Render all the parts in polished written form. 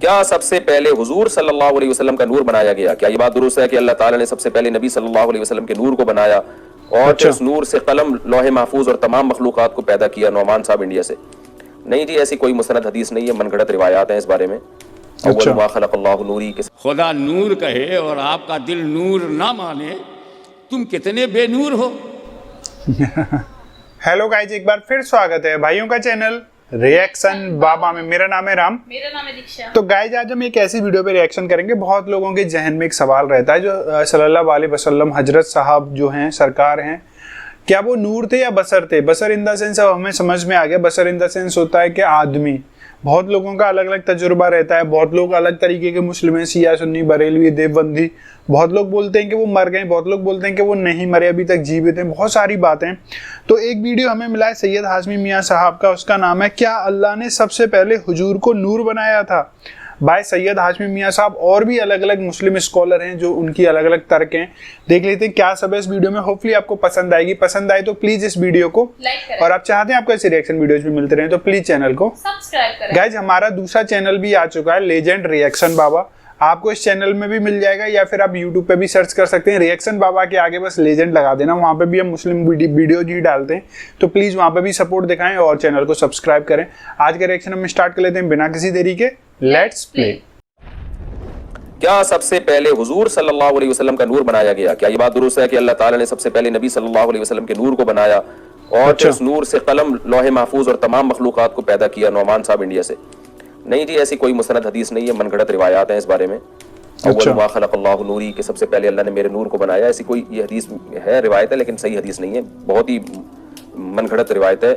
क्या सबसे पहले हुजूर सल्लल्लाहु अलैहि वसल्लम का नूर बनाया गया? क्या ये बात दुरुस्त है कि अल्लाह ताला ने सबसे पहले नबी सल्लल्लाहु अलैहि वसल्लम के नूर को बनाया और फिर उस नूर से कलम, लौहे महफूज और तमाम मखलूक़ात को पैदा किया? नौमान साहब इंडिया से। नहीं जी, ऐसी कोई मुसनद हदीस नहीं है, मनगढ़ंत रिवायात हैं इस बारे में। अव्वल मा खलक़ल्लाहु नूरी के खुदा नूर कहे और आपका दिल नूर ना माने, तुम कितने बेनूर हो। हेलो गाइज, एक बार फिर स्वागत है भाइयों का चैनल रिएक्शन बाबा में। मेरा नाम है राम, मेरा नाम है दीक्षा। तो गाइज आज हम एक ऐसी वीडियो पे रिएक्शन करेंगे। बहुत लोगों के जहन में एक सवाल रहता है, जो सल्लल्लाहु अलैहि वसल्लम हजरत साहब जो हैं, सरकार हैं, क्या वो नूर थे या बसर थे? बसर इन द सेंस अब हमें समझ में आ गया। बसर इन द सेंस होता है कि आदमी। बहुत लोगों का अलग अलग तजुर्बा रहता है, बहुत लोग अलग तरीके के मुस्लिम हैं, शिया, सुन्नी, बरेलवी, देवबंदी। बहुत लोग बोलते हैं कि वो मर गए, बहुत लोग बोलते हैं कि वो नहीं मरे, अभी तक जीवित हैं। बहुत सारी बातें। तो एक वीडियो हमें मिला है सैयद हाशमी मियाँ साहब का, उसका नाम है क्या अल्लाह ने सबसे पहले हुजूर को नूर बनाया था, बाय सैयद हाशमी मियाँ साहब। और भी अलग अलग मुस्लिम स्कॉलर हैं जो उनकी अलग अलग तर्क हैं। देख लेते हैं क्या सब है इस वीडियो में। होपफुली आपको पसंद आएगी। पसंद आए तो प्लीज इस वीडियो को लाइक करें, और आप चाहते हैं आपको ऐसे रिएक्शन वीडियोस भी मिलते रहे तो प्लीज चैनल को सब्सक्राइब करें। गाइज हमारा दूसरा चैनल भी आ चुका है, लेजेंड रिएक्शन बाबा। आपको इस चैनल में भी मिल जाएगा, या फिर आप यूट्यूब पे भी सर्च कर सकते हैं। रिएक्शन बाबा के आगे बस लेजेंड लगा देना, वहाँ पे भी हम मुस्लिम वीडियो ही डालते हैं। तो प्लीज वहाँ पे भी सपोर्ट दिखाएं और चैनल को सब्सक्राइब करें। आज का रिएक्शन हम स्टार्ट कर लेते हैं बिना किसी देरी के। Let's play. क्या सबसे पहले हुजूर सल्लल्लाहु अलैहि वसल्लम का नूर बनाया गया? क्या ये बात दुरुस्त है कि अल्लाह ताला ने सबसे पहले नबी सल्लल्लाहु अलैहि वसल्लम के नूर को बनाया और फिर उस नूर से कलम, लौहे महफूज और तमाम मखलूक़ात को पैदा किया? नौमान साहब इंडिया से। नहीं जी, ऐसी कोई मुसनद हदीस नहीं है, मनगढ़ंत रिवायात हैं इस बारे में। अव्वल मा खलक़ल्लाहु नूरी के सबसे पहले अल्लाह ने मेरे नूर को बनाया, ऐसी कोई ये हदीस है, रिवायत है, लेकिन सही हदीस नहीं है। बहुत ही मनगढ़ंत रिवायत है,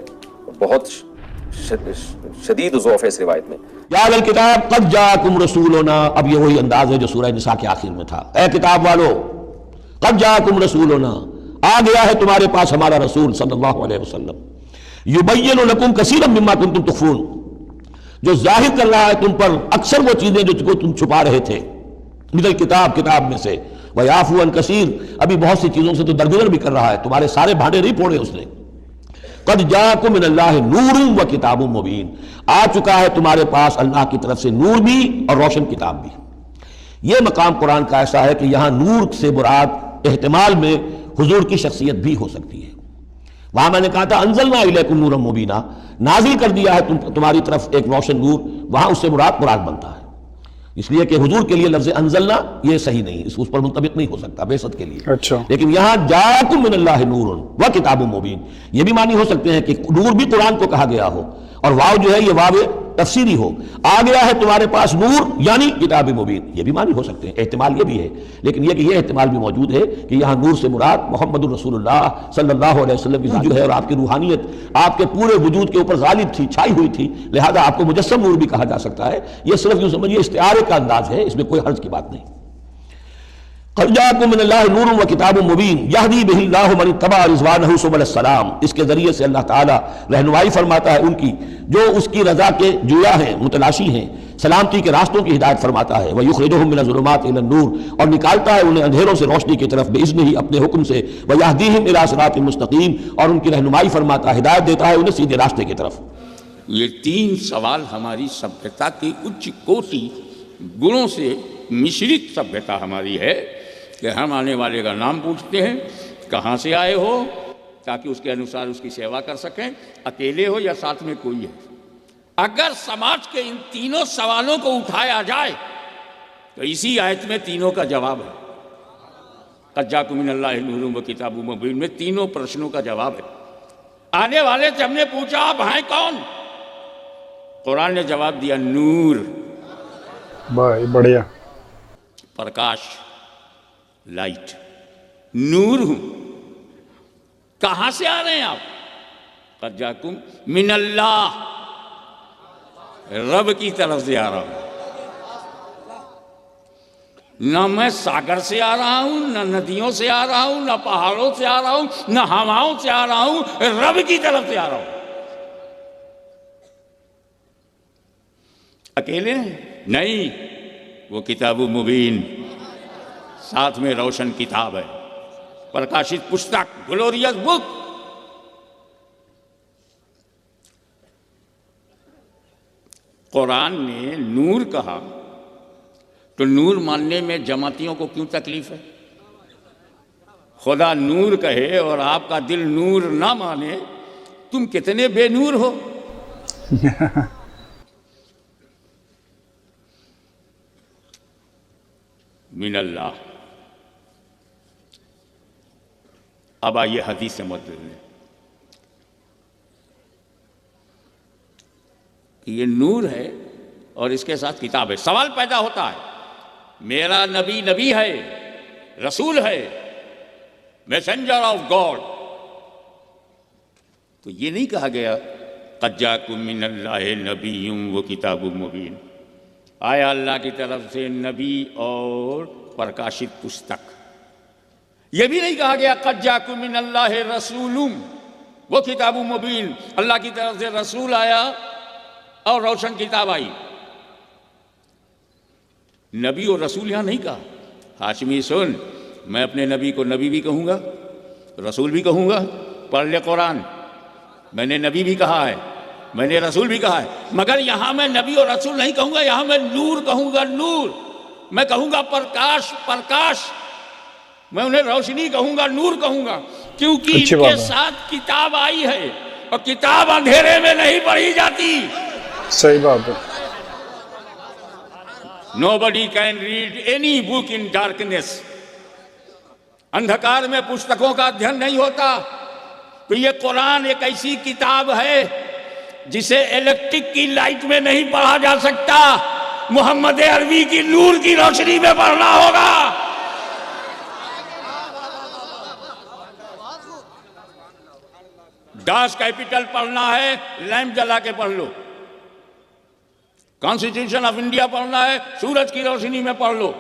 बहुत शदीद ज़ौफ़ है इस रिवायत में। या अहल किताब क़द जाअकुम रसूलुना, अब ये वही अंदाज है जो सूरह निसा के आखिर में था। ए किताब वालो, क़द जाअकुम रसूलुना, आ गया है तुम्हारे पास हमारा रसूल सल्लल्लाहु अलैहि वसल्लम। युबय्यिनु लकुम कसीरम मिम्मा कुंतुम तुख़फून, जो जाहिर कर रहा है तुम पर अक्सर वो चीजें जो तुम छुपा रहे थे। मिनल किताब, किताब में से, व याफ़ू अन कसीर, अभी बहुत सी चीजों से तो दरगुजर भी कर रहा है, तुम्हारे सारे भांडे नहीं फोड़े उसने। क़द जाअकुम मिनल्लाहि नूरुन व किताबुम मुबीन, आ चुका है तुम्हारे पास अल्लाह की तरफ से नूर भी और रोशन किताब भी। ये मकाम कुरान का ऐसा है कि यहाँ नूर से मुराद एहतिमाल में हुजूर की शख्सियत भी हो सकती है। वहां मैंने कहा था अंज़लना इलैकुम नूरम मुबीना, नाजिल कर दिया है तुम्हारी तरफ एक रोशन नूर, वहां उससे मुराद कुरान बनता है। इसलिए कि हुजूर के लिए लफ्ज़ अंज़लना ये सही नहीं, उस पर मुंतबिक नहीं हो सकता बेसत के लिए। अच्छा। लेकिन यहाँ जाअकुम मिनल्लाहि नूरुन व किताबुम मुबीन, ये भी मानी हो सकते हैं कि नूर भी कुरान को कहा गया हो, और वाव जो है ये वाव तफसीरी हो। आ गया है तुम्हारे पास नूर यानी किताब मुबीन, ये भी मानी हो सकते हैं, एहतिमाल ये भी है। लेकिन ये कि ये एहतिमाल भी मौजूद है कि यहाँ नूर से मुराद मोहम्मदुर रसूलुल्लाह सल्लल्लाहु अलैहि वसल्लम की जो है, और आपकी रूहानियत आपके पूरे वजूद के ऊपर गालिब थी, छाई हुई थी, लिहाजा आपको मुजस्सम नूर भी कहा जा सकता है। ये सिर्फ यूं समझिए इस्तिआरे का अंदाज है, इसमें कोई हर्ज की बात नहीं। क़द जाअकुम मिनल्लाहि नूरुन व किताबुम मुबीन यहदी बिहिल्लाहु मन इत्तबअ रिज़वानहु सुबुलस सलाम, इसके जरिए से अल्लाह ताला रहनुमाई फरमाता है उनकी जो उसकी रजा के जुया हैं, मुतलाशी हैं, सलामती के रास्तों की हिदायत फरमाता है। व युख़रिजुहुम मिनज़ ज़ुलुमाति इलन नूर, और निकालता है उन्हें अंधेरों से रोशनी की तरफ बिइज़्निही, अपने हुक्म से। व यहदीहिम इला सिरातिन मुस्तक़ीम, और उनकी रहनुमाई फरमाता है, हिदायत देता है उन्हें सीधे रास्ते की तरफ। ये तीन सवाल हमारी सभ्यता की उच्च कोटि गुणों से मिश्रित सभ्यता हमारी है कि हम आने वाले का नाम पूछते हैं, कहाँ से आए हो, ताकि उसके अनुसार उसकी सेवा कर सकें, अकेले हो या साथ में कोई है। अगर समाज के इन तीनों सवालों को उठाया जाए तो इसी आयत में तीनों का जवाब है। क़द जाअकुम मिनल्लाहि नूरुन व किताबुम मुबीन में तीनों प्रश्नों का जवाब है। आने वाले से हमने पूछा आप हैं कौन? कुरान ने जवाब दिया नूर, भाई बढ़िया, प्रकाश, लाइट, नूर हूं। कहां से आ रहे हैं आप? क़द जाअकुम मिनल्लाह, रब की तरफ से आ रहा हूं। न मैं सागर से आ रहा हूं, न नदियों से आ रहा हूं, न पहाड़ों से आ रहा हूं, न हवाओं से आ रहा हूं, रब की तरफ से आ रहा हूं। अकेले नहीं, वो किताबुम मुबीन, साथ में रोशन किताब है, प्रकाशित पुस्तक, ग्लोरियस बुक। कुरान ने नूर कहा तो नूर मानने में जमातियों को क्यों तकलीफ है? खुदा नूर कहे और आपका दिल नूर ना माने, तुम कितने बेनूर हो। मिनल्लाह। अब आइए हदीस से मदद लें कि ये नूर है और इसके साथ किताब है। सवाल पैदा होता है, मेरा नबी नबी है, रसूल है, मैसेंजर ऑफ गॉड, तो ये नहीं कहा गया क़द जाकुम मिनल्लाहि नबिय्युम व किताबुम मुबीन, आया अल्लाह की तरफ से नबी और प्रकाशित पुस्तक। यह भी नहीं कहा गया क़द जाकुम मिनल्लाहि रसूलुम व किताबुम मुबीन, अल्लाह की तरफ से रसूल आया और रोशन किताब आई। नबी और रसूल यहां नहीं कहा। हाशमी सुन, मैं अपने नबी को नबी भी कहूंगा, रसूल भी कहूंगा। पढ़ ले कुरान, मैंने नबी भी कहा है, मैंने रसूल भी कहा है, मगर यहां मैं नबी और रसूल नहीं कहूंगा, यहां मैं नूर कहूंगा। नूर मैं कहूंगा, प्रकाश प्रकाश, मैं उन्हें रोशनी कहूंगा, नूर कहूंगा, क्योंकि इनके साथ किताब आई है और किताब अंधेरे में नहीं पढ़ी जाती। सही बात है। Nobody can read any book in darkness. अंधकार में पुस्तकों का अध्ययन नहीं होता। तो ये कुरान एक ऐसी किताब है जिसे इलेक्ट्रिक की लाइट में नहीं पढ़ा जा सकता, मोहम्मद अरबी की नूर की रोशनी में पढ़ना होगा। दास कैपिटल पढ़ना है, लैंप जला के पढ़ लो। कॉन्स्टिट्यूशन ऑफ इंडिया पढ़ना है, सूरज की रोशनी में पढ़ लो।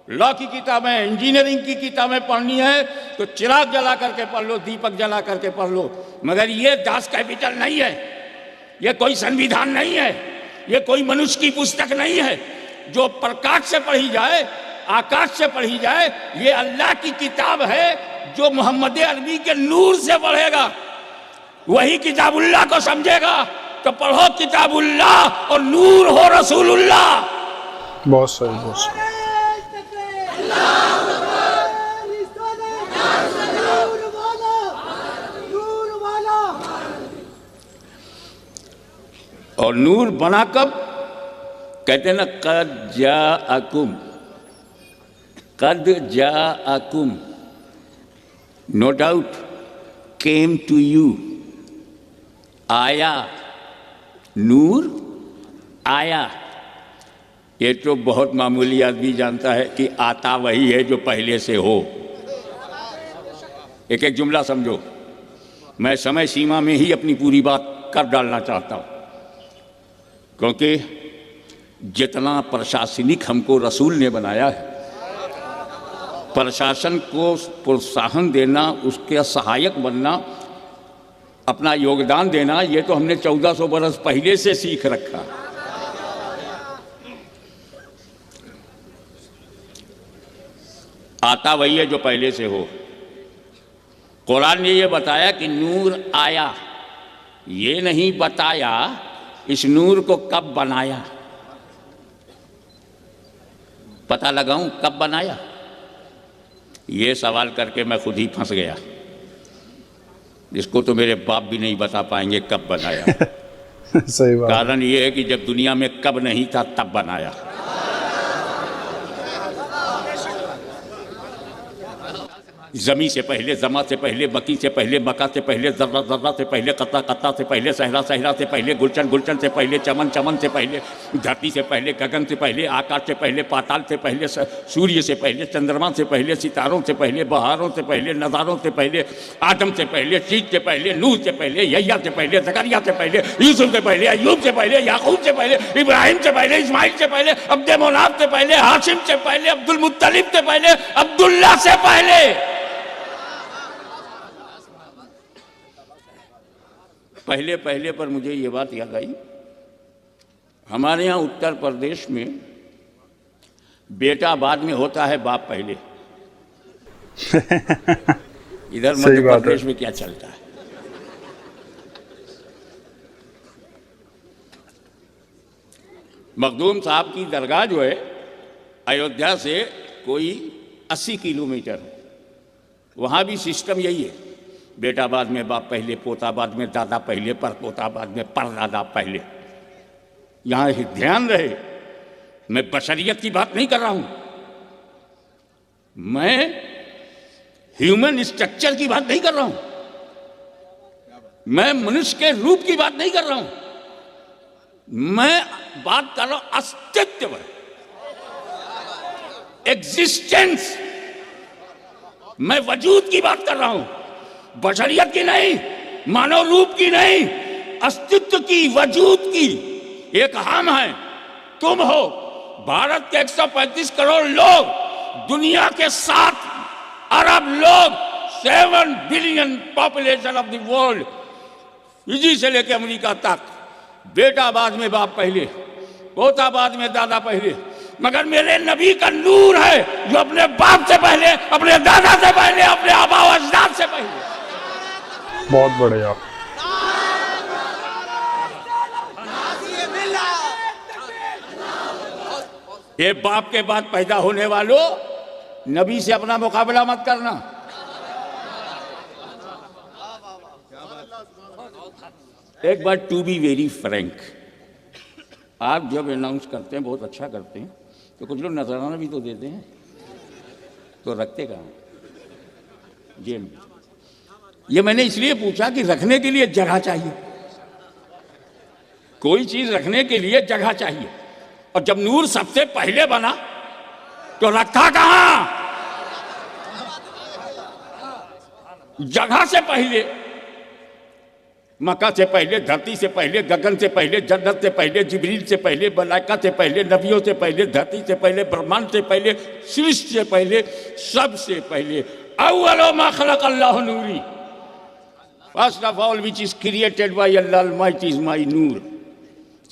लॉ की किताबें, इंजीनियरिंग की किताबें पढ़नी है तो चिराग जला करके पढ़ लो, दीपक जला करके पढ़ लो। मगर ये दास कैपिटल नहीं है, ये कोई संविधान नहीं है, ये कोई मनुष्य की पुस्तक नहीं है जो प्रकाश से पढ़ी जाए, आकाश से पढ़ी जाए। ये अल्लाह की किताब है जो मोहम्मद अरबी के नूर से पढ़ेगा, वही किताबुल्लाह को समझेगा। तो पढ़ो किताबुल्लाह और नूर हो रसूलुल्लाह। बहुत सही, बहुत सही। और नूर बना कब? कहते ना कद जाअकुम, कद जाअकुम, no doubt came to you. आया, नूर आया। ये तो बहुत मामूली आदमी जानता है कि आता वही है जो पहले से हो। एक एक जुमला समझो। मैं समय सीमा में ही अपनी पूरी बात कर डालना चाहता हूं, क्योंकि जितना प्रशासनिक हमको रसूल ने बनाया है, प्रशासन को प्रोत्साहन देना, उसके सहायक बनना, अपना योगदान देना, ये तो हमने 1400 बरस पहले से सीख रखा। आता वही है जो पहले से हो। कुरान ने ये बताया कि नूर आया, ये नहीं बताया इस नूर को कब बनाया। पता लगाऊं कब बनाया? ये सवाल करके मैं खुद ही फंस गया। इसको तो मेरे बाप भी नहीं बता पाएंगे कब बनाया। सही बात। कारण ये है कि जब दुनिया में कब नहीं था तब बनाया। जमी से पहले, जमा से पहले, बकी से पहले, मका से पहले, जर्रा जर्रा से पहले, कत्ता कत्ता से पहले, सहरा सहरा से पहले, गुलशन गुलशन से पहले, चमन चमन से पहले, धरती से पहले, गगन से पहले, आकाश से पहले, पाताल से पहले, सूर्य से पहले, चंद्रमा से पहले, सितारों से पहले, बहारों से पहले, नज़ारों से पहले, आदम से पहले, शीत से पहले, नूह से पहले, यह्या से पहले, जकरिया से पहले, यूसुफ से पहले, अय्यूब से पहले, याकूब से पहले, इब्राहिम से पहले, इस्माइल से पहले, अब्दे मोनाफ से पहले, हाशिम से पहले, अब्दुल मुत्तलिब से पहले, अब्दुल्ला से पहले। पहले पहले पर मुझे ये बात याद आई, हमारे यहाँ उत्तर प्रदेश में बेटा बाद में होता है, बाप पहले। इधर मध्य प्रदेश में क्या चलता है? मखदूम साहब की दरगाह जो है अयोध्या से कोई 80 किलोमीटर है। वहाँ भी सिस्टम यही है, बेटा बाद में बाप पहले, पोता बाद में दादा पहले, परपोता बाद में परदादा पहले। यहाँ ध्यान रहे, मैं बशरियत की बात नहीं कर रहा हूँ, मैं ह्यूमन स्ट्रक्चर की बात नहीं कर रहा हूँ, मैं मनुष्य के रूप की बात नहीं कर रहा हूँ, मैं बात कर रहा हूँ अस्तित्व, एग्जिस्टेंस। मैं वजूद की बात कर रहा हूं, बशरियत की नहीं, मानव रूप की नहीं, अस्तित्व की, वजूद की। एक हम हैं, तुम हो, भारत के 135 करोड़ लोग, दुनिया के 7 अरब लोग, 7 billion population of the world, easy से लेकर अमेरिका तक, बेटा बाद में बाप पहले, पोता बाद में दादा पहले, मगर मेरे नबी का नूर है जो अपने बाप से पहले, अपने दादा से पहले, अपने आबा व अजदाद से पहले। बहुत बढ़िया। ये बाप के बाद पैदा होने वालों, नबी से अपना मुकाबला मत करना। एक बार टू बी वेरी फ्रैंक, आप जब अनाउंस करते हैं बहुत अच्छा करते हैं, तो कुछ लोग नजराना भी तो देते हैं, तो रखते कहाँ जेल में? ये मैंने इसलिए पूछा कि रखने के लिए जगह चाहिए, कोई चीज रखने के लिए जगह चाहिए। और जब नूर सबसे पहले बना तो रखा कहाँ? जगह से पहले, मक्का से पहले, धरती से पहले, गगन से पहले, जन्नत से पहले, जिब्रील से पहले, मलाइका से पहले, नबियों से पहले, धरती से पहले, ब्रह्मांड से पहले, सृष्टि से पहले, सबसे पहले अव्वलो मा खलक अल्लाह नूरी, first of all which is created by Allah almighty is my नूर।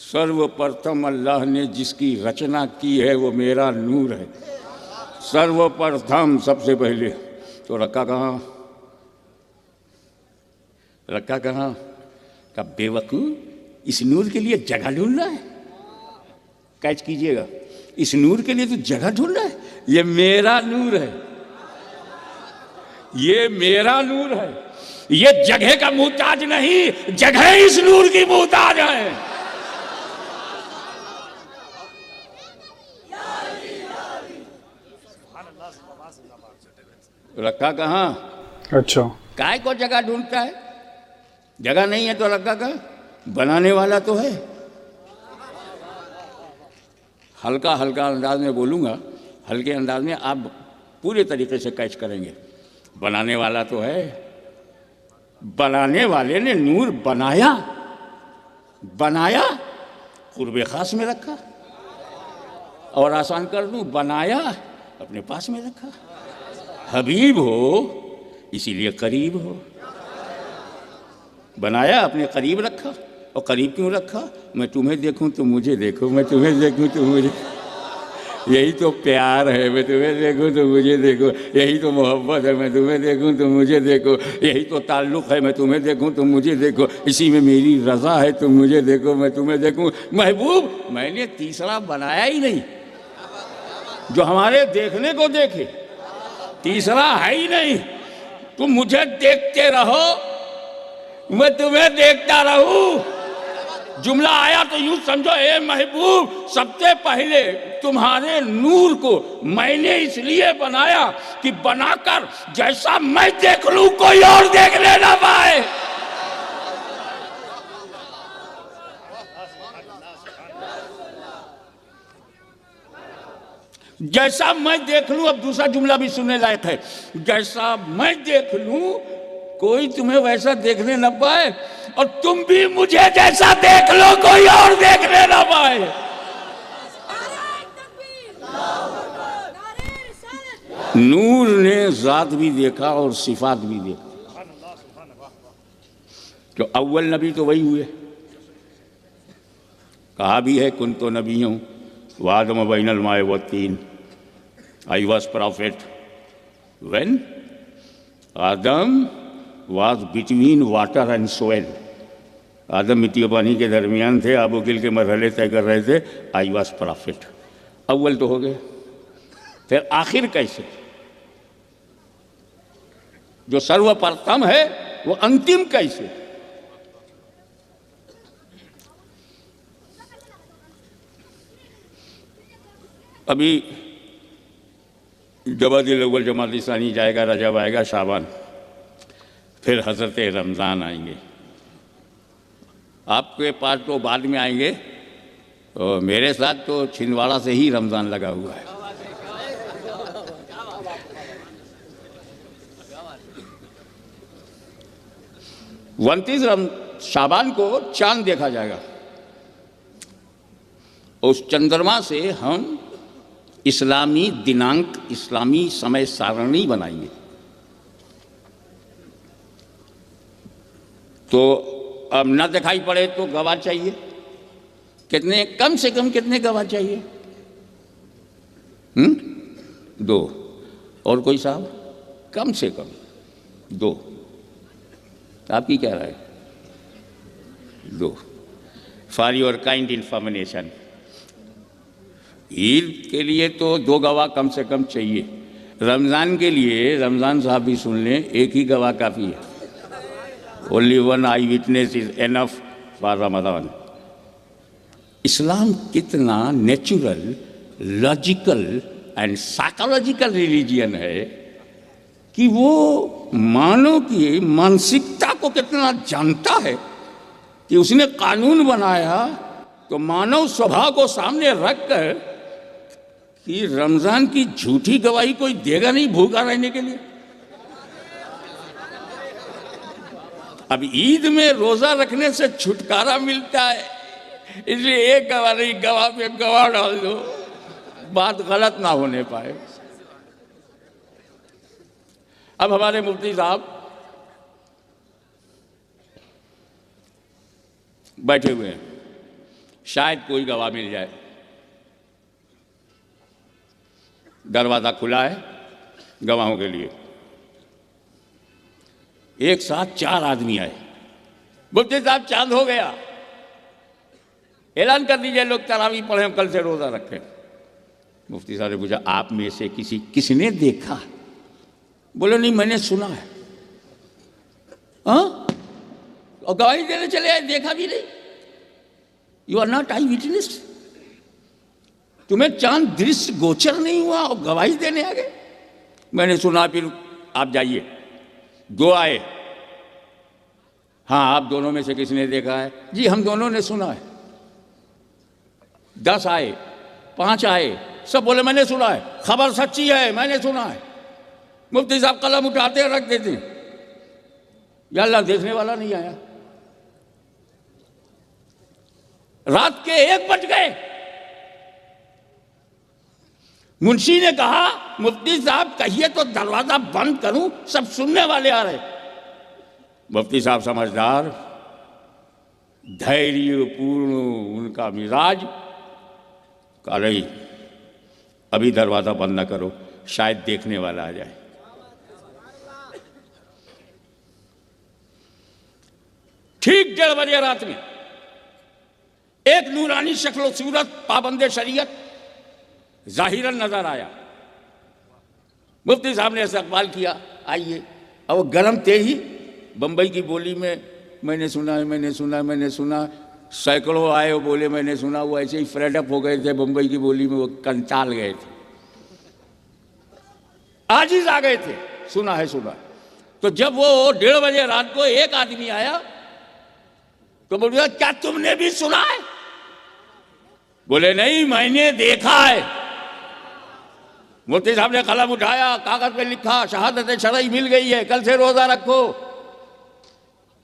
सर्वप्रथम अल्लाह ने जिसकी रचना की है वो मेरा नूर है, सर्वप्रथम, सबसे पहले। तो रखा कहाँ? रखा कहाँ? का बेवकूफ, इस नूर के लिए जगह ढूंढना है। कैच कीजिएगा, इस नूर के लिए तो जगह ढूंढना है। ये मेरा नूर है, ये मेरा नूर है, ये जगह का मुहताज नहीं, जगह इस नूर की मुहताज है। रखा कहाँ? अच्छा, काय को जगह ढूंढता है? जगह नहीं है तो रखा कहाँ? बनाने वाला तो है। हल्का हल्का अंदाज में बोलूंगा, हल्के अंदाज में आप पूरे तरीके से कैच करेंगे। बनाने वाला तो है, बनाने वाले ने नूर बनाया, बनाया कुर्बे खास में रखा, और आसान कर दूं, बनाया अपने पास में रखा। हबीब हो इसीलिए करीब हो, बनाया अपने करीब रखा। और करीब क्यों रखा? मैं तुम्हें देखूं तो मुझे देखो, मैं तुम्हें देखूं तो मुझे, यही तो प्यार है। मैं तुम्हें देखूं तो मुझे देखो, यही तो मोहब्बत है। मैं तुम्हें देखूं तो मुझे देखो, यही तो ताल्लुक़ है। मैं तुम्हें देखूं तो मुझे देखो, इसी में मेरी रज़ा है। तुम मुझे देखो, मैं तुम्हें देखूं। महबूब मैंने तीसरा बनाया ही नहीं जो हमारे देखने को देखे, तीसरा है ही नहीं। तुम मुझे देखते रहो, मैं तुम्हें देखता रहूं। जुमला आया तो यूं समझो, ए महबूब, सबसे पहले तुम्हारे नूर को मैंने इसलिए बनाया कि बनाकर जैसा मैं देख लूं कोई और देखने ना पाए। जैसा मैं देख लूं, अब दूसरा जुमला भी सुनने लायक है, जैसा मैं देख लूं कोई तुम्हें वैसा देखने न पाए, और तुम भी मुझे जैसा देख लो कोई और देखने न पाए। नूर ने जात भी देखा और सिफात भी देखा। तो अव्वल नबी तो वही हुए, कहा भी है कुन तो नबियों वादम बैनल माए व तीन, I was profit when Adam was between water and soil. आदम मिट्टी और पानी के दरमियान थे, आबो गिल के मरहले तय कर रहे थे। आई वॉज प्रॉफिट, अव्वल तो हो गए, फिर आखिर कैसे? जो सर्वप्रथम है वो अंतिम कैसे? अभी जमादिल अव्वल जमात सानी जाएगा, रजब आएगा, शाबान, फिर हजरत रमज़ान आएंगे। आपके पास तो बाद में आएंगे, तो मेरे साथ तो छिंदवाड़ा से ही रमज़ान लगा हुआ है। शाबान को चांद देखा जाएगा। उस चंद्रमा से हम इस्लामी दिनांक, इस्लामी समय सारणी बनाएंगे। तो अब न दिखाई पड़े तो गवाह चाहिए। कितने, कम से कम कितने गवाह चाहिए? 2। और कोई साहब? कम से कम 2। आपकी क्या राय? 2 for your kind information. Eid के लिए तो 2 गवाह कम से कम चाहिए। रमज़ान के लिए, रमज़ान साहब भी सुन लें, एक ही गवाह काफ़ी है। Only one eye witness is enough for Ramzan. Islam कितना natural, logical and psychological religion है कि वो मानव की मानसिकता को कितना जानता है कि उसने कानून बनाया तो मानव स्वभाव को सामने रखकर कि रमज़ान की झूठी गवाही कोई देगा नहीं भूखा रहने के लिए। अब ईद में रोजा रखने से छुटकारा मिलता है, इसलिए एक गवाह नहीं, गवाह पे गवाह डाल दो, बात गलत ना होने पाए। अब हमारे मुफ्ती साहब बैठे हुए हैं, शायद कोई गवाह मिल जाए। दरवाजा खुला है गवाहों के लिए। एक साथ 4 आदमी आए। मुफ्ती साहब चांद हो गया, ऐलान कर दीजिए लोग तरावी पढ़े, कल से रोजा रखें। मुफ्ती साहब ने पूछा, आप में से किसने देखा? बोले नहीं, मैंने सुना है। हाँ? और गवाही देने चले आए, देखा भी नहीं। You are not eyewitness. तुम्हें चांद दृश्य गोचर नहीं हुआ और गवाही देने आ गए। मैंने सुना, फिर आप जाइए। 2 आए। हाँ, आप दोनों में से किसने देखा है? जी हम दोनों ने सुना है। 10 आए, 5 आए, सब बोले मैंने सुना है, खबर सच्ची है, मैंने सुना है। मुफ्ती साहब कलम उठाते हैं, रख देते। या अल्लाह, देखने वाला नहीं आया। रात के 1 बज गए। मुंशी ने कहा, मुफ्ती साहब कहिए तो दरवाजा बंद करूं, सब सुनने वाले आ रहे। मुफ्ती साहब समझदार, धैर्यपूर्ण उनका मिजाज, कहा नहीं, अभी दरवाजा बंद न करो, शायद देखने वाला आ जाए। ठीक 1:30 बजे रात में एक नूरानी शक्ल सूरत, पाबंदे शरीयत, जाहिरन नजर आया। मुफ्ती साहब ने इस्तकबाल किया, आइए। और वो गर्म थे ही, बंबई की बोली में मैंने सुना है, मैंने सुना है, मैंने सुना। सैकड़ों आए और बोले मैंने सुना। वो ऐसे ही फ्रेडअप हो गए थे बंबई की बोली में, वो कंटाल गए थे, आजिज आ गए थे, सुना है सुना। तो जब वो 1:30 बजे रात को एक आदमी आया तो बोला, क्या तुमने भी सुना है? बोले नहीं, मैंने देखा है। मुफ्ती साहब ने कलम उठाया, कागज पे लिखा, शहादत शरई मिल गई है, कल से रोजा रखो।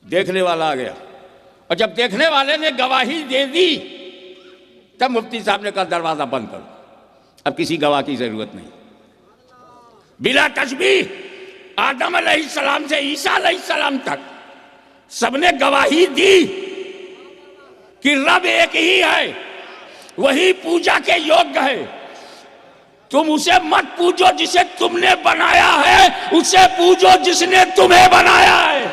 देखने वाला आ गया, और जब देखने वाले ने गवाही दे दी तब मुफ्ती साहब ने कहा, दरवाजा बंद करो, अब किसी गवाह की जरूरत नहीं। बिला तशबीह आदम अलैहिस्सलाम से ईसा अलैहिस्सलाम तक सबने गवाही दी कि रब एक ही है, वही पूजा के योग्य है। तुम उसे मत पूजो जिसे तुमने बनाया है, उसे पूजो जिसने तुम्हें बनाया है।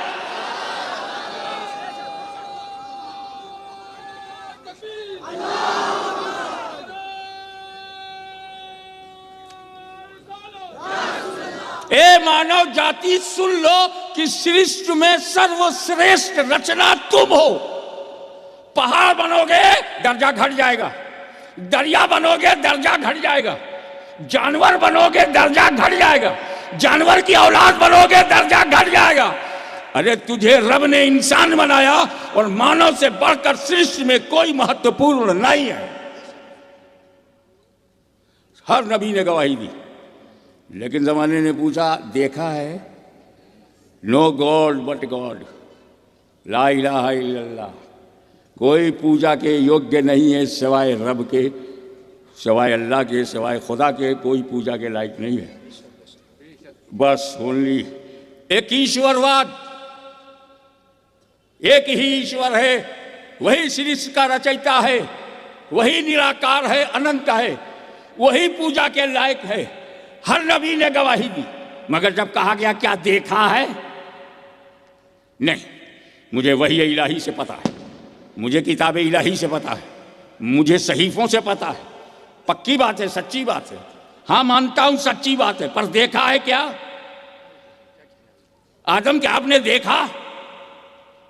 ए मानव जाति सुन लो कि सृष्टि में सर्वश्रेष्ठ रचना तुम हो। पहाड़ बनोगे दर्जा घट जाएगा, दरिया बनोगे दर्जा घट जाएगा, जानवर बनोगे दर्जा घट जाएगा, जानवर की औलाद बनोगे दर्जा घट जाएगा। अरे तुझे रब ने इंसान बनाया और मानव से बढ़कर सृष्टि में कोई महत्वपूर्ण नहीं है। हर नबी ने गवाही दी, लेकिन जमाने ने पूछा देखा है? नो गॉड बट गॉड, ला इलाहा इल्लल्लाह, कोई पूजा के योग्य नहीं है सिवाय रब के, सिवाय अल्लाह के, सिवाय खुदा के, कोई पूजा के लायक नहीं है। बस ओनली एक ईश्वरवाद, एक ही ईश्वर है, वही सृष्टि का रचयिता है, वही निराकार है, अनंत है, वही पूजा के लायक है। हर नबी ने गवाही दी, मगर जब कहा गया क्या देखा है? नहीं, मुझे वही इलाही से पता है, मुझे किताब इलाही से पता है, मुझे सहीफों से पता है। पक्की बात है, सच्ची बात है, हाँ मानता हूं सच्ची बात है, पर देखा है क्या? आदम क्या आपने देखा?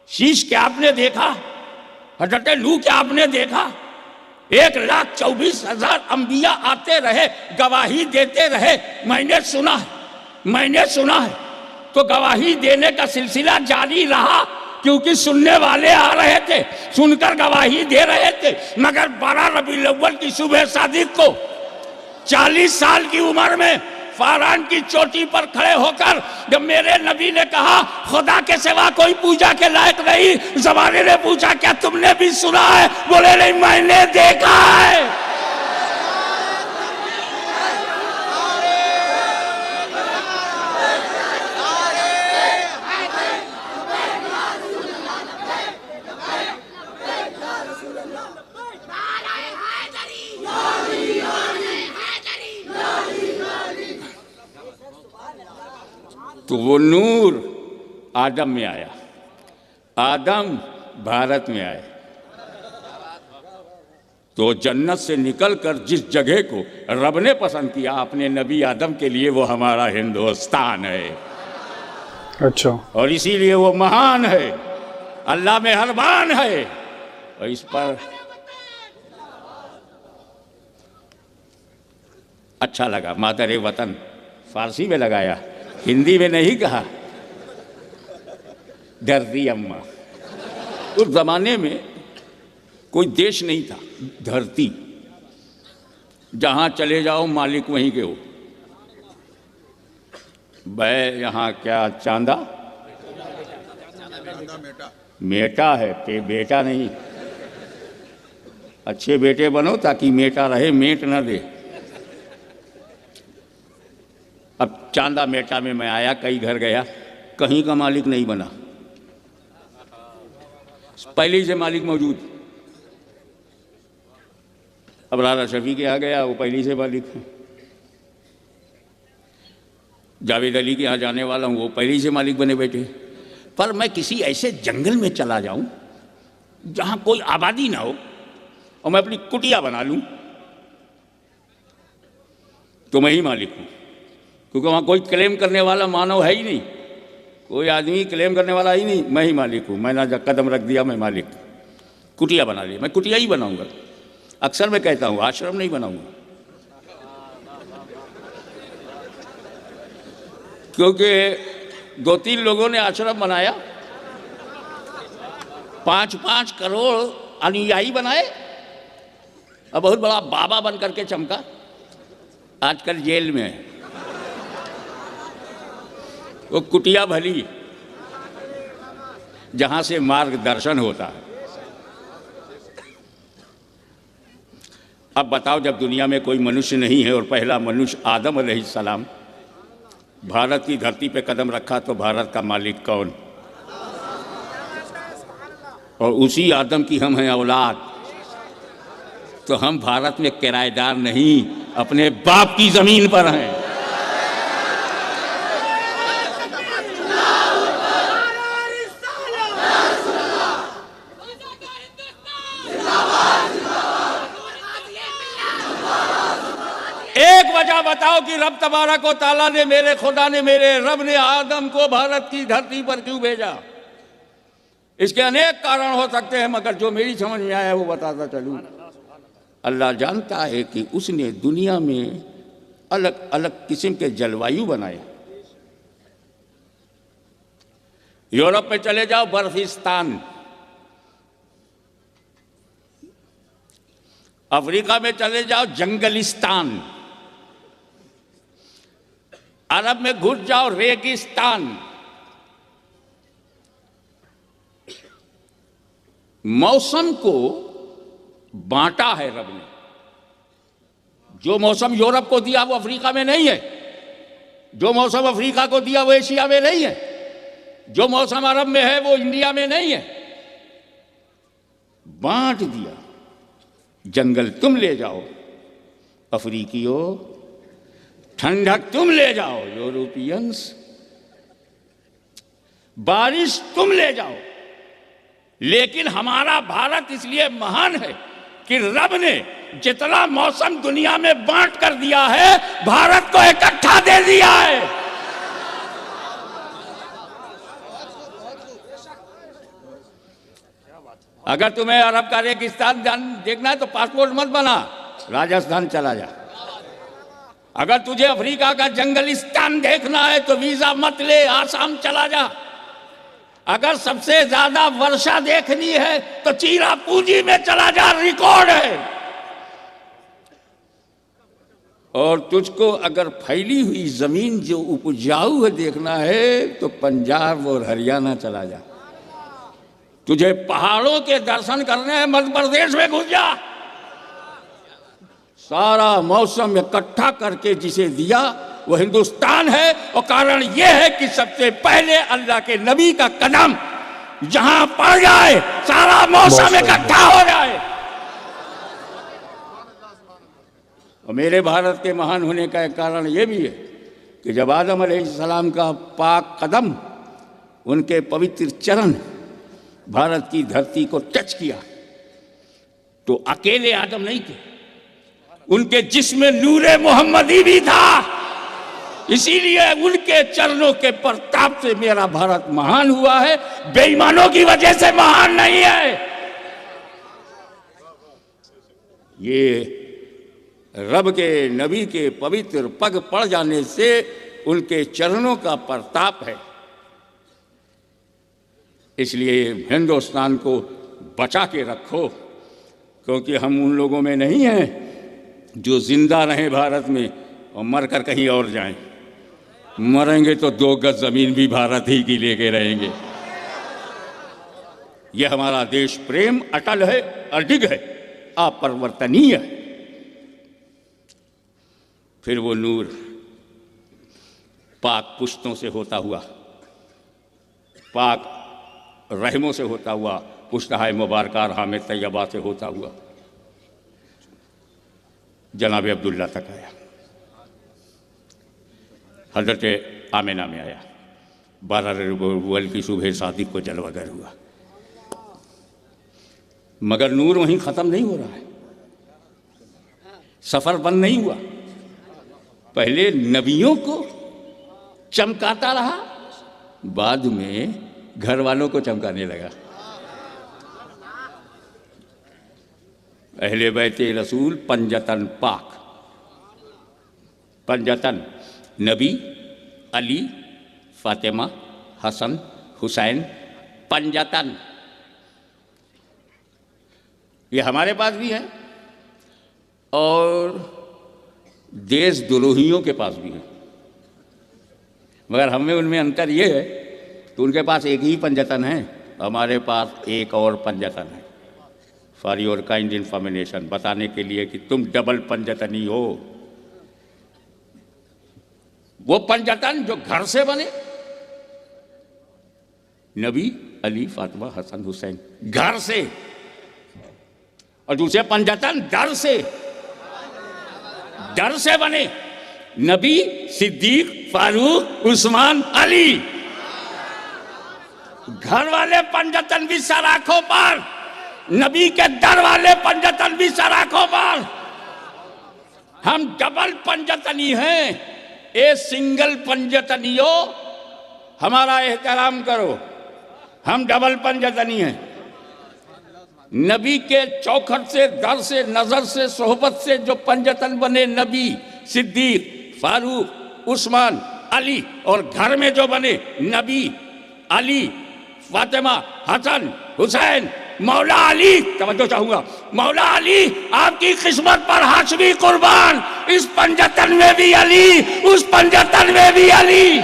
शीश क्या आपने देखा? हजरत नूह क्या आपने देखा? 1,24,000 अंबिया आते रहे, गवाही देते रहे, मैंने सुना है, मैंने सुना है। तो गवाही देने का सिलसिला जारी रहा, क्योंकि सुनने वाले आ रहे थे, सुनकर गवाही दे रहे थे। मगर 12 रबीउल अव्वल की सुबह सादिक को 40 साल की उम्र में फारान की चोटी पर खड़े होकर जब मेरे नबी ने कहा खुदा के सिवा कोई पूजा के लायक नहीं, जमाने ने पूछा क्या तुमने भी सुना है? बोले नहीं, मैंने देखा है। तो वो नूर आदम में आया, आदम भारत में आए। तो जन्नत से निकलकर जिस जगह को रब ने पसंद किया अपने नबी आदम के लिए, वो हमारा हिंदुस्तान है। अच्छा, और इसीलिए वो महान है, अल्लाह में हरबान है। और इस पर अच्छा लगा, मादर वतन फारसी में लगाया, हिंदी में नहीं कहा। धरती अम्मा, उस जमाने में कोई देश नहीं था, धरती, जहां चले जाओ मालिक वहीं के हो। मैं यहाँ क्या चांदा मेटा है, बेटा नहीं। अच्छे बेटे बनो ताकि मेटा रहे, मेट ना दे। अब चांदा मेटा में मैं आया, कई घर गया, कहीं का मालिक नहीं बना, पहले से मालिक मौजूद। अब राजा शफी के यहाँ गया, वो पहले से मालिक है। जावेद अली के यहाँ जाने वाला हूँ, वो पहले से मालिक बने बैठे। पर मैं किसी ऐसे जंगल में चला जाऊं जहाँ कोई आबादी ना हो और मैं अपनी कुटिया बना लूं, तो मैं ही मालिक हूँ, क्योंकि वहाँ कोई क्लेम करने वाला मानव है ही नहीं, कोई आदमी क्लेम करने वाला ही नहीं। मैं ही मालिक हूँ, मैंने जब कदम रख दिया मैं मालिक। कुटिया बना लिया, मैं कुटिया ही बनाऊंगा। अक्सर मैं कहता हूँ आश्रम नहीं बनाऊंगा, क्योंकि 2-3 लोगों ने आश्रम बनाया, 5-5 करोड़ अनुयायी बनाए, अब बहुत बड़ा बाबा बन करके चमका, आजकल जेल में है। वो कुटिया भली जहां से मार्गदर्शन होता है। अब बताओ, जब दुनिया में कोई मनुष्य नहीं है और पहला मनुष्य आदम अलैहिस्सलाम भारत की धरती पे कदम रखा, तो भारत का मालिक कौन? और उसी आदम की हम हैं औलाद। तो हम भारत में किराएदार नहीं, अपने बाप की जमीन पर हैं। एक वजह बताओ कि रब तबारक व तआला ने, मेरे खुदा ने, मेरे रब ने आदम को भारत की धरती पर क्यों भेजा? इसके अनेक कारण हो सकते हैं, मगर जो मेरी समझ में आया वो बताता चलूं। अल्लाह जानता है कि उसने दुनिया में अलग अलग किस्म के जलवायु बनाए। यूरोप में चले जाओ, बर्फिस्तान। अफ्रीका में चले जाओ, जंगलिस्तान। अरब में घुस जाओ, रेगिस्तान। मौसम को बांटा है रब ने। जो मौसम यूरोप को दिया वो अफ्रीका में नहीं है, जो मौसम अफ्रीका को दिया वो एशिया में नहीं है, जो मौसम अरब में है वो इंडिया में नहीं है। बांट दिया। जंगल तुम ले जाओ अफ्रीकियों, ठंडक तुम ले जाओ यूरोपियंस, बारिश तुम ले जाओ। लेकिन हमारा भारत इसलिए महान है कि रब ने जितना मौसम दुनिया में बांट कर दिया है, भारत को इकट्ठा दे दिया है। अगर तुम्हें अरब का रेगिस्तान देखना है तो पासपोर्ट मत बना, राजस्थान चला जा। अगर तुझे अफ्रीका का जंगलिस्तान देखना है तो वीजा मत ले, आसाम चला जा। अगर सबसे ज्यादा वर्षा देखनी है तो चीरापूंजी में चला जा, रिकॉर्ड है। और तुझको अगर फैली हुई जमीन जो उपजाऊ है देखना है तो पंजाब और हरियाणा चला जा। तुझे पहाड़ों के दर्शन करने हैं, मध्य प्रदेश में घुस जा। सारा मौसम इकट्ठा करके जिसे दिया वो हिंदुस्तान है। और कारण यह है कि सबसे पहले अल्लाह के नबी का कदम जहां पड़ जाए, सारा मौसम इकट्ठा हो जाए। और मेरे भारत के महान होने का एक कारण यह भी है कि जब आदम अलैहिस्सलाम का पाक कदम, उनके पवित्र चरण भारत की धरती को टच किया तो अकेले आदम नहीं थे, उनके जिस्म में नूरे मोहम्मदी भी था। इसीलिए उनके चरणों के प्रताप से मेरा भारत महान हुआ है, बेईमानों की वजह से महान नहीं है। ये रब के नबी के पवित्र पग पड़ जाने से उनके चरणों का प्रताप है। इसलिए हिंदुस्तान को बचा के रखो, क्योंकि हम उन लोगों में नहीं हैं जो जिंदा रहें भारत में और मरकर कहीं और जाएं। मरेंगे तो 2 गज जमीन भी भारत ही की लेके रहेंगे। यह हमारा देश प्रेम अटल है, अडिग है, अपरिवर्तनीय है। फिर वो नूर पाक पुश्तों से होता हुआ, पाक रहमों से होता हुआ, पुश्तहाए मुबारका हामिद तैयबा से होता हुआ जनाब अब्दुल्ला तक आया, हजरत आमिना में आया। 12 रबीउल की सुबह सादिक को जलवागर हुआ। मगर नूर वहीं ख़त्म नहीं हो रहा है, सफ़र बंद नहीं हुआ। पहले नबियों को चमकाता रहा, बाद में घर वालों को चमकाने लगा। अहले बैते रसूल पंजतन पाक, पंजतन नबी, अली, फातिमा, हसन, हुसैन, पंजतन। ये हमारे पास भी है और देशद्रोहियों के पास भी है, मगर हमें उनमें अंतर ये है तो उनके पास एक ही पंजतन है, हमारे पास एक और पंजतन है। फॉर योर काइंड इन्फॉर्मेशन, बताने के लिए कि तुम डबल पंजतनी हो। वो पंजतन जो घर से बने, नबी, अली, फातिमा, हसन, हुसैन, घर से, और दूसरे पंजतन दर से, डर से बने, नबी, सिद्दीक, फारूक, उस्मान, अली। घर वाले पंजतन भी सराखों पर, नबी के दर वाले पंजतन भी सराखों पर। हम डबल पंजतनी हैं, ए सिंगल पंजतनियो हमारा एहतराम करो, हम डबल पंजतनी हैं। नबी के चौखट से, दर से, नजर से, सोहबत से जो पंजतन बने, नबी, सिद्दीक, फारूक, उस्मान, अली, और घर में जो बने नबी, अली, फातिमा, हसन, हुसैन, मौला अली, तवज्जो चाहूंगा, मौला अली आपकी किस्मत पर हाशमी कुर्बान, इस पंजतन में भी अली, उस पंजतन में भी अली।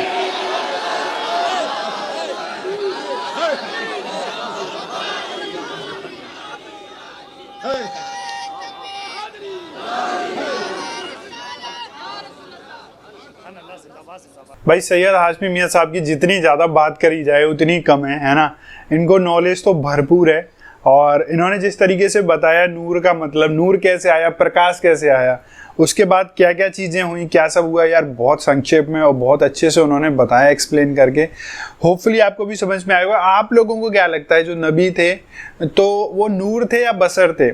भाई सैयद हाशमी मियाँ साहब की जितनी ज़्यादा बात करी जाए उतनी कम है ना। इनको नॉलेज तो भरपूर है, और इन्होंने जिस तरीके से बताया नूर का मतलब, नूर कैसे आया, प्रकाश कैसे आया, उसके बाद क्या क्या चीज़ें हुई, क्या सब हुआ, यार बहुत संक्षेप में और बहुत अच्छे से उन्होंने बताया एक्सप्लेन करके। होपफुली आपको भी समझ में आएगा। आप लोगों को क्या लगता है, जो नबी थे तो वो नूर थे या बसर थे,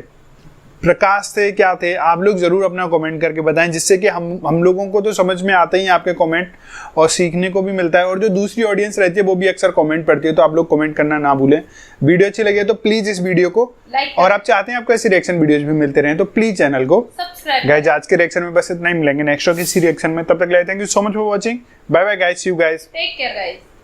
प्रकाश थे, क्या थे? आप लोग ज़रूर अपना कमेंट करके बताएं, जिससे कि हम लोगों को तो समझ में आते ही आपके कमेंट, और सीखने को भी मिलता है। और जो दूसरी ऑडियंस रहती है वो भी अक्सर कमेंट पढ़ती है, तो आप लोग कमेंट करना ना भूलें। वीडियो अच्छी लगे तो प्लीज़ इस वीडियो को लाइक, और आप चाहते हैं आपको ऐसी रिएक्शन वीडियोज भी मिलते रहें तो प्लीज़ चैनल को सब्सक्राइब। गाइस आज के रिएक्शन में बस इतना ही, मिलेंगे नेक्स्ट किसी रिएक्शन में, तब तक के लिए thank you so much for watching. Bye bye guys, see you guys, take care guys.